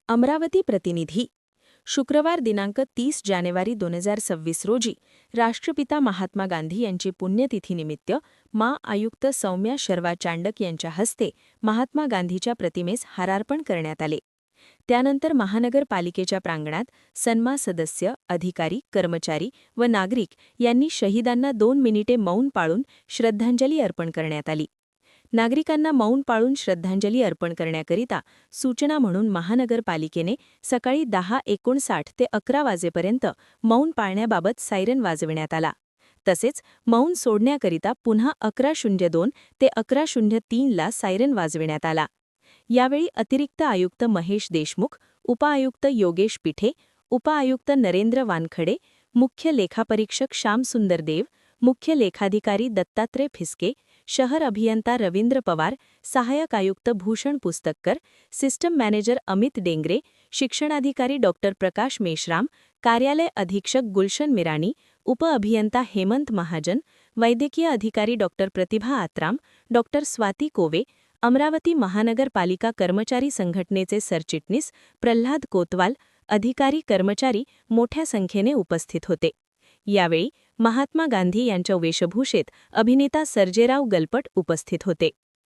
अमरावती प्रतिनिधी. शुक्रवार दिनांक 30 जानेवारी 2026 रोजी राष्ट्रपिता महात्मा गांधी यांची पुण्यतिथीनिमित्त आयुक्त सौम्या शर्वा चांडक यांच्या हस्ते महात्मा गांधीच्या प्रतिमेस हारार्पण करण्यात आले. त्यानंतर महानगरपालिकेच्या प्रांगणात सन्मा सदस्य, अधिकारी, कर्मचारी व नागरिक यांनी शहीदांना 2 मिनिटे मौन पाळून श्रद्धांजली अर्पण करण्यात आली. नागरिकांना मौन पाळून श्रद्धांजली अर्पण करण्याकरिता सूचना म्हणून महानगरपालिकेने सकाळी 10:59 ते 11 वाजेपर्यंत मौन पाळण्याबाबत सायरन वाजविण्यात आला. तसेच मौन सोडण्याकरिता पुन्हा 11:02 ते 11:03 ला सायरन वाजविण्यात आला. यावेळी अतिरिक्त आयुक्त महेश देशमुख, उपआयुक्त योगेश पिठे, उपआयुक्त नरेंद्र वानखडे, मुख्य लेखापरीक्षक श्यामसुंदर देव, मुख्य लेखाधिकारी दत्तात्रय फिसके, शहर अभियंता रवींद्र पवार, सहाय्यक आयुक्त भूषण पुस्तककर, सिस्टम मॅनेजर अमित डेंगरे, शिक्षणाधिकारी डॉ प्रकाश मेश्राम, कार्यालय अधीक्षक गुलशन मिराणी, उपअभियंता हेमंत महाजन, वैद्यकीय अधिकारी डॉ प्रतिभा आत्राम, डॉ स्वाती कोवे, अमरावती महानगरपालिका कर्मचारी संघटनेचे सरचिटणीस प्रल्हाद कोतवाल, अधिकारी कर्मचारी मोठ्या संख्येने उपस्थित होते. यावेळी महात्मा गांधी यांच्या वेशभूषेत अभिनेता सर्जेराव गलपट उपस्थित होते.